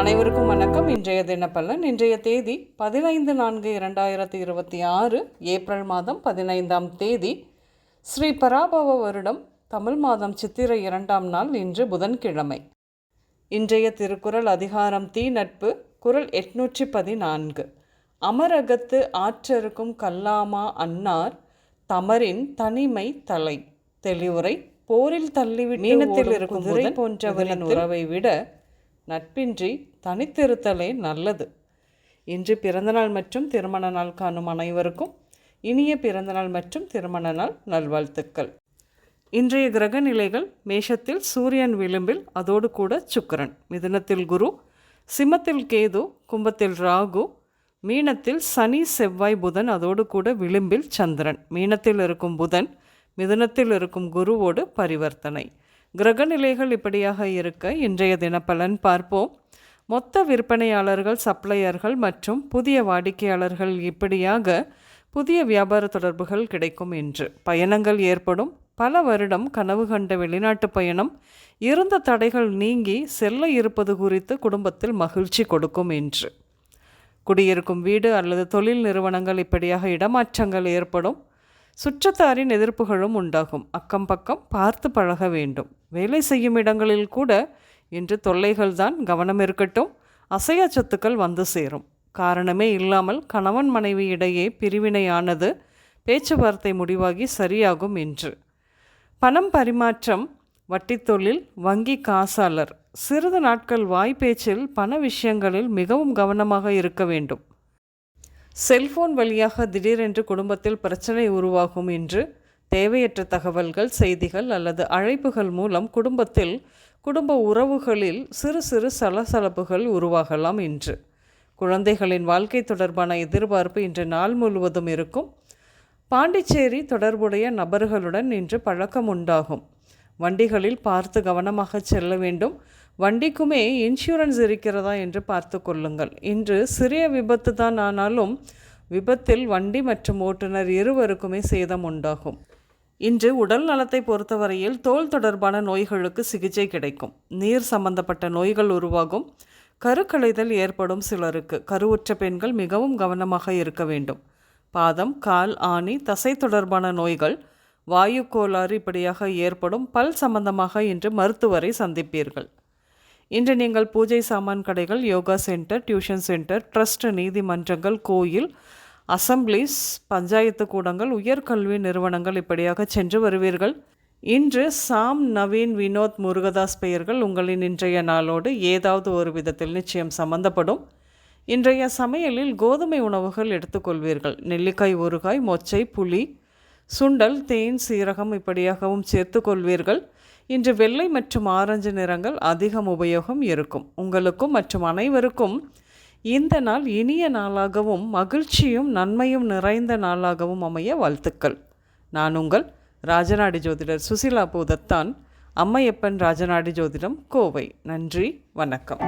அனைவருக்கும் வணக்கம். இன்றைய தினப்பலன். இன்றைய தேதி 15/4/2026 ஏப்ரல் மாதம் 15ஆம் தேதி ஸ்ரீ பராபவ வருடம் தமிழ் மாதம் சித்திரை 2ஆம் நாள். இன்று புதன்கிழமை. இன்றைய திருக்குறள் அதிகாரம் தீ நட்பு. குறள் 814. அமரகத்து ஆற்றருக்கும் கல்லாமா அன்னார் தமரின் தனிமை தலை. தெளிவுரை. போரில் தள்ளிவிட்டு மீனத்தில் இருக்கும் குதிரை போன்றவரின் உறவை விட நட்பின்றி தனித்திருத்தலே நல்லது. இன்று பிறந்தநாள் மற்றும் திருமண நாள் காணும் அனைவருக்கும் இனிய பிறந்தநாள் மற்றும் திருமண நாள் நல்வாழ்த்துக்கள். இன்றைய கிரக நிலைகள்: மேஷத்தில் சூரியன் விளிம்பில், அதோடு கூட சுக்கிரன். மிதுனத்தில் குரு, சிம்மத்தில் கேது, கும்பத்தில் ராகு, மீனத்தில் சனி செவ்வாய் புதன், அதோடு கூட விளிம்பில் சந்திரன். மீனத்தில் இருக்கும் புதன் மிதுனத்தில் இருக்கும் குருவோடு பரிவர்த்தனை. கிரக நிலைகள் இப்படியாக இருக்க இன்றைய தினப்பலன் பார்ப்போம். மொத்த விற்பனையாளர்கள், சப்ளையர்கள் மற்றும் புதிய வாடிக்கையாளர்கள் இப்படியாக புதிய வியாபார தொடர்புகள் கிடைக்கும் என்று. பயணங்கள் ஏற்படும். பல வருடம் கனவு கண்ட வெளிநாட்டு பயணம், இருந்த தடைகள் நீங்கி செல்ல இருப்பது குறித்து குடும்பத்தில் மகிழ்ச்சி கொடுக்கும் என்று. குடியிருக்கும் வீடு அல்லது தொழில் நிறுவனங்கள் இப்படியாக இடமாற்றங்கள் ஏற்படும். சுற்றத்தாரின் எதிர்ப்புகளும் உண்டாகும். அக்கம் பக்கம் பார்த்து பழக வேண்டும். வேலை செய்யும் இடங்களில் கூட இன்று தொல்லைகள்தான். கவனம் இருக்கட்டும். அசையா சொத்துக்கள் வந்து சேரும். காரணமே இல்லாமல் கணவன் மனைவி இடையே பிரிவினையானது பேச்சுவார்த்தை முடிவாகி சரியாகும் என்று. பணம் பரிமாற்றம், வட்டி தொழில், வங்கி காசாளர் சிறிது நாட்கள் வாய்ப்பேச்சில் பண விஷயங்களில் மிகவும் கவனமாக இருக்க வேண்டும். செல்போன் வழியாக திடீரென்று குடும்பத்தில் பிரச்சனை உருவாகும் என்று. தேவையற்ற தகவல்கள், செய்திகள் அல்லது அழைப்புகள் மூலம் குடும்ப உறவுகளில் சிறு சிறு சலசலப்புகள் உருவாகலாம் என்று. குழந்தைகளின் வாழ்க்கை தொடர்பான எதிர்பார்ப்பு இன்று நாள் முழுவதும் இருக்கும். பாண்டிச்சேரி தொடர்புடைய நபர்களுடன் இன்று பழக்கம் உண்டாகும். வண்டிகளில் பார்த்து கவனமாக செல்ல வேண்டும். வண்டிக்குமே இன்சூரன்ஸ் இருக்கிறதா என்று பார்த்து கொள்ளுங்கள். இன்று சிறிய விபத்து தான், ஆனாலும் விபத்தில் வண்டி மற்றும் ஓட்டுநர் இருவருக்குமே சேதம் உண்டாகும். இன்று உடல் நலத்தை பொறுத்தவரையில் தோல் தொடர்பான நோய்களுக்கு சிகிச்சை கிடைக்கும். நீர் சம்பந்தப்பட்ட நோய்கள் உருவாகும். கருக்கலைதல் ஏற்படும் சிலருக்கு. கருவுற்ற பெண்கள் மிகவும் கவனமாக இருக்க வேண்டும். பாதம், கால், ஆணி, தசை தொடர்பான நோய்கள், வாயு கோளாறு இப்படியாக ஏற்படும். பல் சம்பந்தமாக இன்று மருத்துவரை சந்திப்பீர்கள். இன்று நீங்கள் பூஜை சாமான் கடைகள், yoga centre, tuition centre, trust, நீதிமன்றங்கள், கோயில், அசம்பிளிஸ், பஞ்சாயத்து கூடங்கள், உயர்கல்வி நிறுவனங்கள் இப்படியாக சென்று வருவீர்கள். இன்று சாம், நவீன், வினோத், முருகதாஸ் பெயர்கள் உங்களின் இன்றைய நாளோடு ஏதாவது ஒரு விதத்தில் நிச்சயம் சம்பந்தப்படும். இன்றைய சமையலில் கோதுமை உணவுகள் எடுத்துக்கொள்வீர்கள். நெல்லிக்காய், ஊறுகாய், மொச்சை, புளி, சுண்டல், தேன், சீரகம் இப்படியாகவும் சேர்த்து கொள்வீர்கள். இன்று வெள்ளை மற்றும் ஆரஞ்சு நிறங்கள் அதிகம் உபயோகம் இருக்கும். உங்களுக்கும் மற்றும் அனைவருக்கும் இந்த நாள் இனிய நாளாகவும் மகிழ்ச்சியும் நன்மையும் நிறைந்த நாளாகவும் அமைய வாழ்த்துக்கள். நான் உங்கள் ராஜநாடி ஜோதிடர் சுசிலா பூதத்தான், அம்மையப்பன் ராஜநாடி ஜோதிடம், கோவை. நன்றி, வணக்கம்.